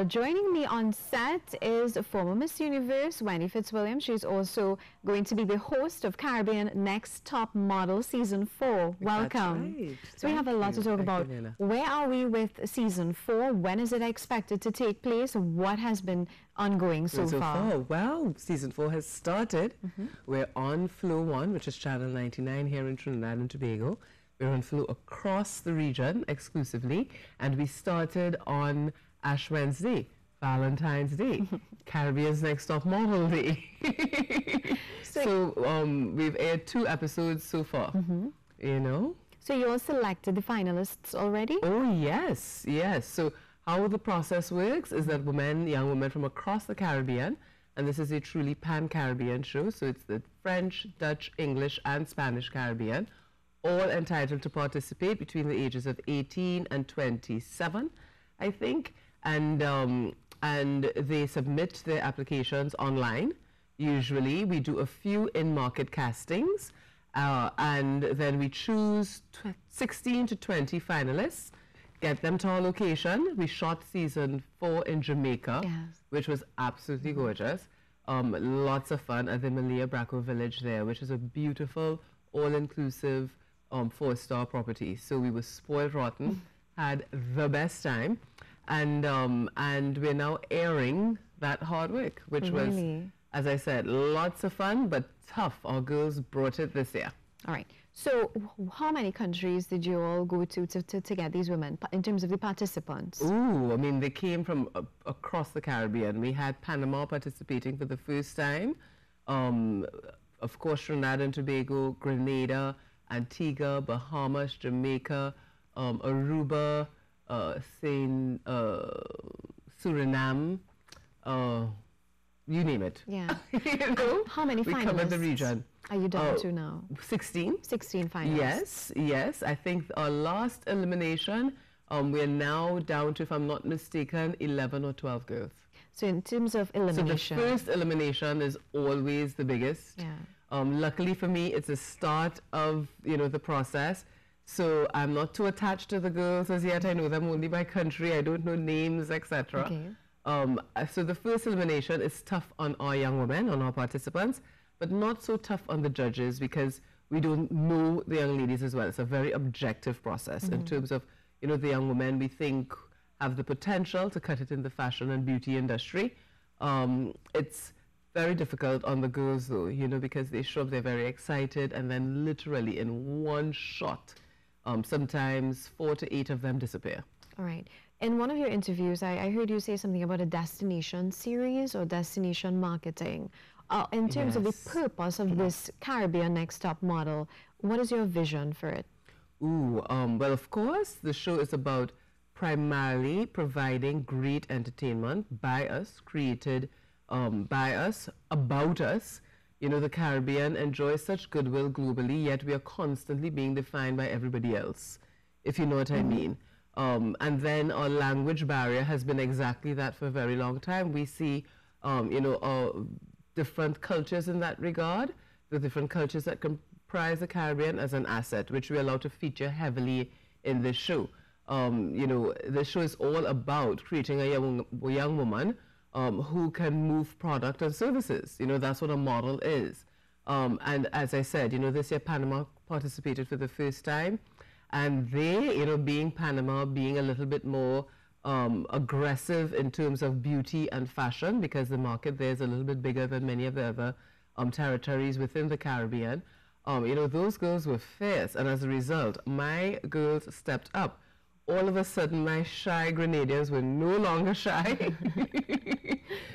Joining me on set is former Miss Universe, Wendy Fitzwilliams. She's also going to be the host of Caribbean Next Top Model Season 4. Welcome. That's right. So we have a lot to talk about. Where are we with Season 4? When is it expected to take place? What has been ongoing so far? Well, Season 4 has started. We're on Flow 1, which is Channel 99 here in Trinidad and Tobago. We're on Flow across the region exclusively, and we started on Ash Wednesday, Valentine's Day, Caribbean's Next Top Model Day. So we've aired 2 episodes so far, you know. So you all selected the finalists already? Oh, yes, yes. So how the process works is that young women from across the Caribbean, and this is a truly pan-Caribbean show, so it's the French, Dutch, English, and Spanish Caribbean, all entitled to participate between the ages of 18 and 27, I think. And they submit their applications online. Usually we do a few in-market castings, and then we choose 16 to 20 finalists, get them to our location. We shot Season 4 in Jamaica, which was absolutely gorgeous. Lots of fun at the Malaya Braco Village there, which is a beautiful, all-inclusive 4-star property. So we were spoiled rotten, had the best time. And we're now airing that hard work, which was, as I said, lots of fun, but tough. Our girls brought it this year. All right. So how many countries did you all go to get these women in terms of the participants? Ooh, I mean, they came from across the Caribbean. We had Panama participating for the first time. Of course, Trinidad and Tobago, Grenada, Antigua, Bahamas, Jamaica, Aruba, Suriname, you name it. Yeah. You know? How many finalists? We covered the region. Are you down to now? 16. 16 finalists. Yes, yes. I think our last elimination, we're now down to, if I'm not mistaken, 11 or 12 girls. So in terms of elimination. So the first elimination is always the biggest. Yeah. Luckily for me, it's the start of, the process. So I'm not too attached to the girls as yet. I know them only by country. I don't know names, etc. Okay. So the first elimination is tough on our young women, on our participants, but not so tough on the judges because we don't know the young ladies as well. It's a very objective process in terms of, the young women we think have the potential to cut it in the fashion and beauty industry. It's very difficult on the girls though, because they show up, they're very excited, and then literally in one shot, sometimes 4 to 8 of them disappear. All right. In one of your interviews, I heard you say something about a destination series or destination marketing. In terms of the purpose of this Caribbean Next Top Model, what is your vision for it? Ooh, well, of course, the show is about primarily providing great entertainment by us, created by us, about us. The Caribbean enjoys such goodwill globally, yet we are constantly being defined by everybody else, if you know what I mean. And then our language barrier has been exactly that for a very long time. We see, different cultures in that regard, the different cultures that comprise the Caribbean as an asset, which we allow to feature heavily in this show. The show is all about creating a young woman who can move product and services. That's what a model is. And as I said, this year Panama participated for the first time. And they, being Panama, being a little bit more aggressive in terms of beauty and fashion, because the market there is a little bit bigger than many of the other territories within the Caribbean. Those girls were fierce. And as a result, my girls stepped up. All of a sudden, my shy Grenadians were no longer shy.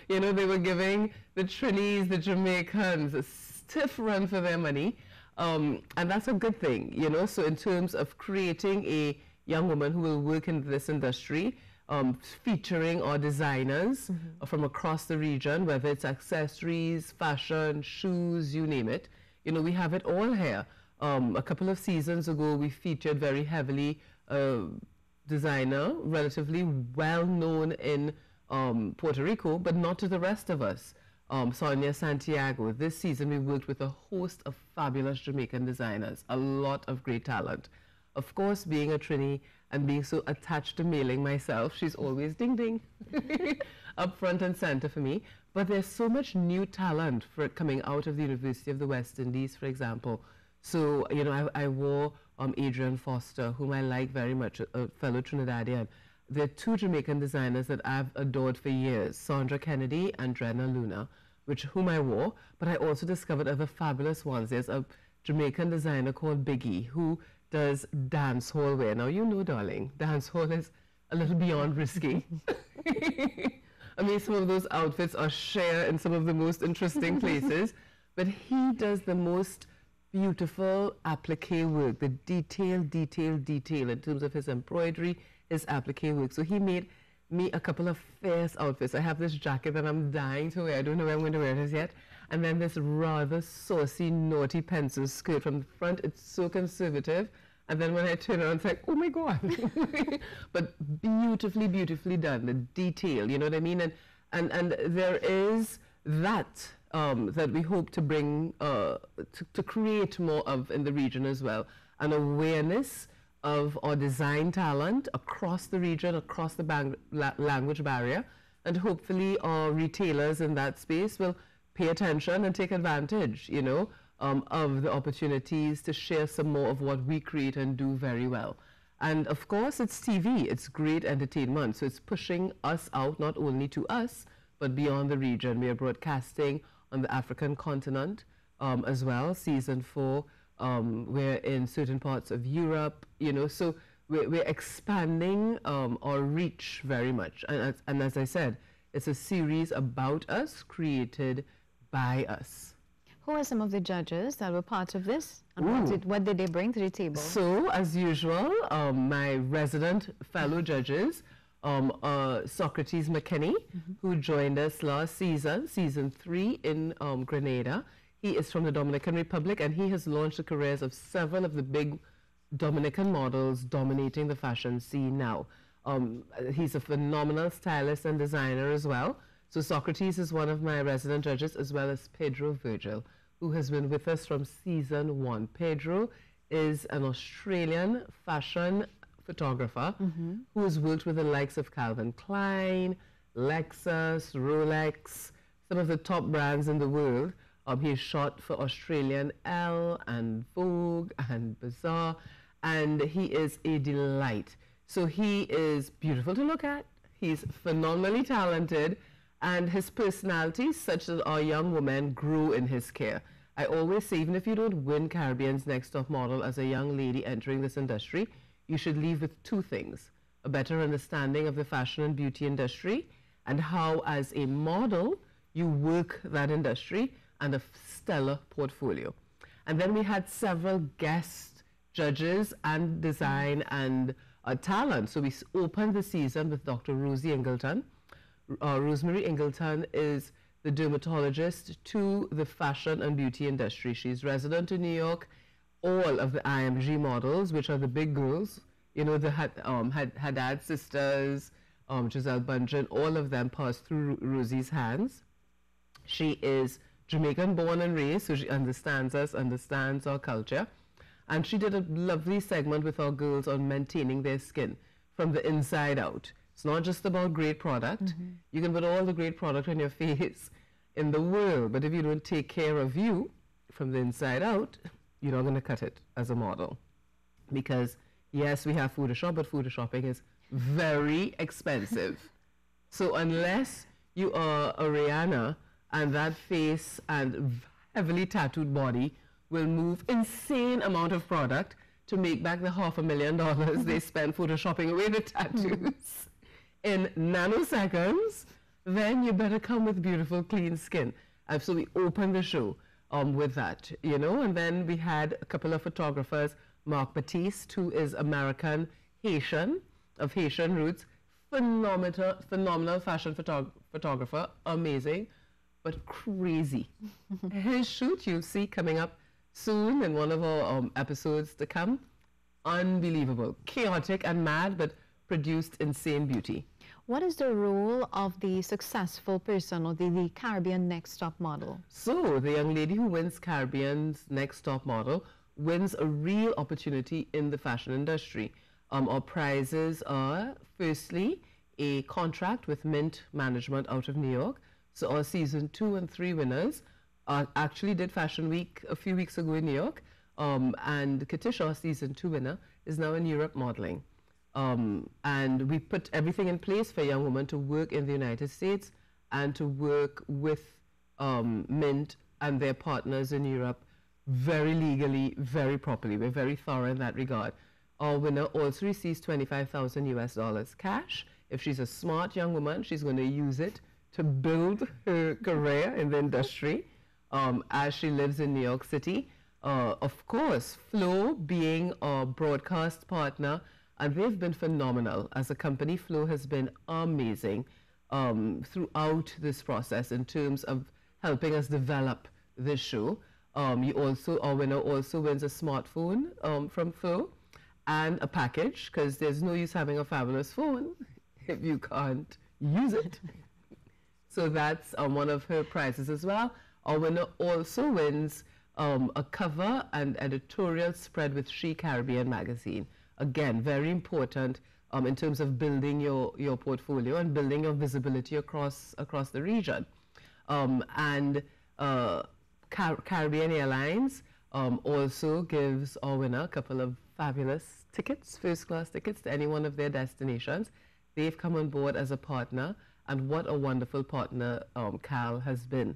They were giving the Trinis, the Jamaicans, a stiff run for their money. And that's a good thing, So in terms of creating a young woman who will work in this industry, featuring our designers from across the region, whether it's accessories, fashion, shoes, you name it. We have it all here. A couple of seasons ago, we featured very heavily designer, relatively well-known in Puerto Rico, but not to the rest of us. Sonia Santiago. This season we worked with a host of fabulous Jamaican designers, a lot of great talent. Of course, being a Trini, and being so attached to mailing myself, she's always ding ding up front and center for me. But there's so much new talent coming out of the University of the West Indies, for example. So, you know, I wore Adrian Foster, whom I like very much, a fellow Trinidadian. There are two Jamaican designers that I've adored for years, Sandra Kennedy and Drenna Luna, whom I wore, but I also discovered other fabulous ones. There's a Jamaican designer called Biggie who does dance hall wear. Now, you know, darling, dance hall is a little beyond risky. I mean, some of those outfits are share in some of the most interesting places, but he does the most beautiful applique work, the detail in terms of his embroidery, his applique work. So he made me a couple of fierce outfits. I have this jacket that I'm dying to wear. I don't know where I'm going to wear it yet. And then this rather saucy, naughty pencil skirt from the front. It's so conservative. And then when I turn around, it's like, oh my God. But beautifully, beautifully done. The detail, you know what I mean? And there is that that we hope to bring, to create more of in the region as well. An awareness of our design talent across the region, across the language barrier. And hopefully our retailers in that space will pay attention and take advantage, you know, of the opportunities to share some more of what we create and do very well. And of course, it's TV, it's great entertainment. So it's pushing us out, not only to us, but beyond the region. We are broadcasting on the African continent as well, season 4. We're in certain parts of Europe, you know, so we're expanding our reach very much. And as I said, it's a series about us, created by us. Who are some of the judges that were part of this? And what did they bring to the table? So, as usual, my resident fellow judges, Socrates McKinney, who joined us last season, season 3 in Grenada. He is from the Dominican Republic, and he has launched the careers of several of the big Dominican models dominating the fashion scene now. He's a phenomenal stylist and designer as well. So Socrates is one of my resident judges, as well as Pedro Virgil, who has been with us from season 1. Pedro is an Australian fashion photographer who has worked with the likes of Calvin Klein, Lexus, Rolex, some of the top brands in the world. He shot for Australian Elle and Vogue and Bazaar, and he is a delight. So he is beautiful to look at, he's phenomenally talented, and his personality, such that our young women grew in his care. I always say, even if you don't win Caribbean's Next Top Model as a young lady entering this industry, you should leave with 2 things: a better understanding of the fashion and beauty industry, and how, as a model, you work that industry, and a stellar portfolio. And then we had several guest judges and design and talent. So we opened the season with Dr. Rosie Ingleton. Rosemary Ingleton is the dermatologist to the fashion and beauty industry. She's resident in New York. All of the IMG models, which are the big girls, you know, the Haddad sisters, Giselle Bundchen, all of them passed through Rosie's hands. She is Jamaican born and raised, so she understands us, understands our culture. And she did a lovely segment with our girls on maintaining their skin from the inside out. It's not just about great product. You can put all the great product on your face in the world, but if you don't take care of you from the inside out, you're not going to cut it as a model. Because yes, we have Photoshop, but Photoshopping is very expensive. So unless you are a Rihanna, and that face and heavily tattooed body will move insane amount of product to make back the $500,000 they spent photoshopping away the tattoos in nanoseconds, then you better come with beautiful, clean skin. So we opened the show with that, you know, and then we had a couple of photographers, Mark Batiste, who is American Haitian, of Haitian roots, phenomenal fashion photographer, amazing, but crazy. His shoot you'll see coming up soon in one of our episodes to come. Unbelievable, chaotic and mad, but produced insane beauty. What is the role of the successful person or the Caribbean Next Top Model? So the young lady who wins Caribbean's Next Top Model wins a real opportunity in the fashion industry. Our prizes are, firstly, a contract with Mint Management out of New York. So our season 2 and 3 winners actually did Fashion Week a few weeks ago in New York. And Katisha, our season 2 winner, is now in Europe modeling. And we put everything in place for a young woman to work in the United States and to work with Mint and their partners in Europe very legally, very properly. We're very thorough in that regard. Our winner also receives 25,000 US dollars cash. If she's a smart young woman, she's going to use it to build her career in the industry as she lives in New York City. Of course, Flow being our broadcast partner, and they've been phenomenal. As a company, Flow has been amazing throughout this process in terms of helping us develop this show. Our winner also wins a smartphone from Flow and a package, because there's no use having a fabulous phone if you can't use it. So that's one of her prizes as well. Our winner also wins a cover and editorial spread with She Caribbean magazine. Again, very important in terms of building your portfolio and building your visibility across the region. Caribbean Airlines also gives our winner a couple of fabulous tickets, first-class tickets to any one of their destinations. They've come on board as a partner, and what a wonderful partner Cal has been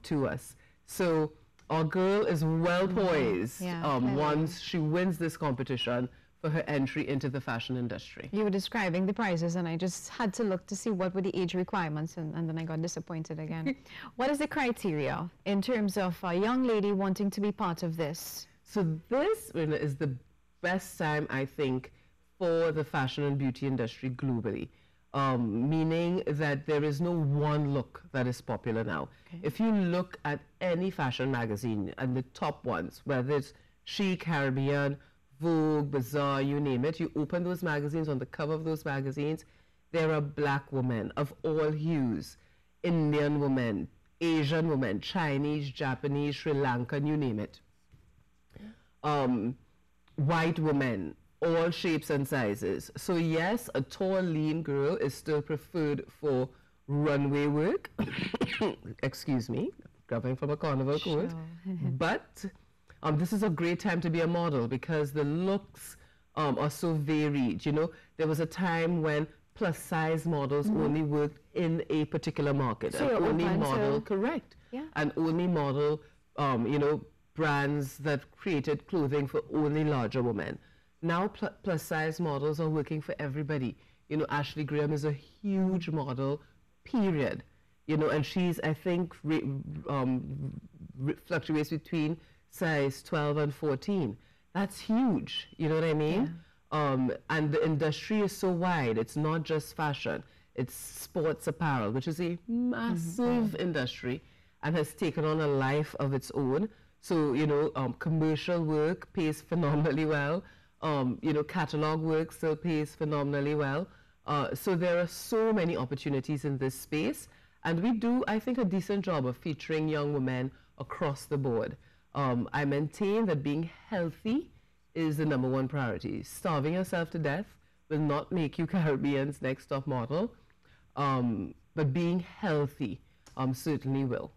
to us. So our girl is well poised once she wins this competition for her entry into the fashion industry. You were describing the prizes, and I just had to look to see what were the age requirements, and then I got disappointed again. What is the criteria in terms of a young lady wanting to be part of this? So this is the best time, I think, for the fashion and beauty industry globally, meaning that there is no one look that is popular now. Okay. If you look at any fashion magazine and the top ones, whether it's She Caribbean, Vogue, Bazaar, you name it, you open those magazines, on the cover of those magazines, there are black women of all hues, Indian women, Asian women, Chinese, Japanese, Sri Lankan, you name it. White women, all shapes and sizes. So yes, a tall, lean girl is still preferred for runway work. Excuse me, grabbing from a carnival coat. But this is a great time to be a model because the looks are so varied. You know, there was a time when plus-size models only worked in a particular market. So and only model, to... correct. Yeah. And only model, you know, brands that created clothing for only larger women. Now plus-size models are working for everybody. You know, Ashley Graham is a huge model, period. You know, and she's, I think, fluctuates between size 12 and 14. That's huge, you know what I mean? Yeah. And the industry is so wide. It's not just fashion. It's sports apparel, which is a massive industry and has taken on a life of its own. So, you know, commercial work pays phenomenally well. You know, catalog work still pays phenomenally well. So there are so many opportunities in this space. And we do, I think, a decent job of featuring young women across the board. I maintain that being healthy is the #1 priority. Starving yourself to death will not make you Caribbean's next top model. But being healthy certainly will.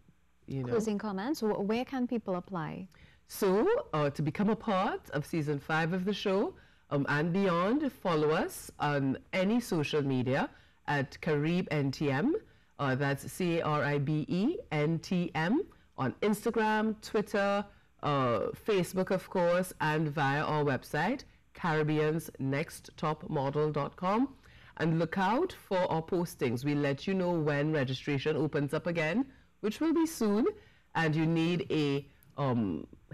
You know? Closing comments, where can people apply? So, to become a part of season 5 of the show and beyond, follow us on any social media at Caribe NTM. That's CARIBE-NTM on Instagram, Twitter, Facebook, of course, and via our website, CaribbeansNextTopModel.com. And look out for our postings. We'll let you know when registration opens up again, which will be soon. And you need a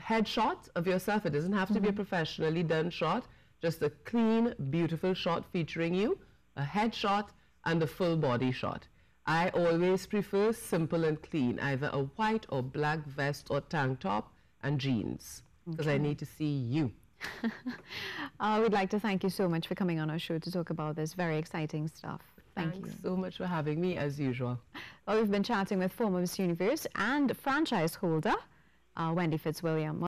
headshot of yourself. It doesn't have to be a professionally done shot, just a clean, beautiful shot featuring you, a headshot, and a full body shot. I always prefer simple and clean, either a white or black vest or tank top and jeans, because I need to see you. We'd like to thank you so much for coming on our show to talk about this very exciting stuff. Thanks you so much for having me, as usual. Well, we've been chatting with former Miss Universe and franchise holder, Wendy Fitzwilliams.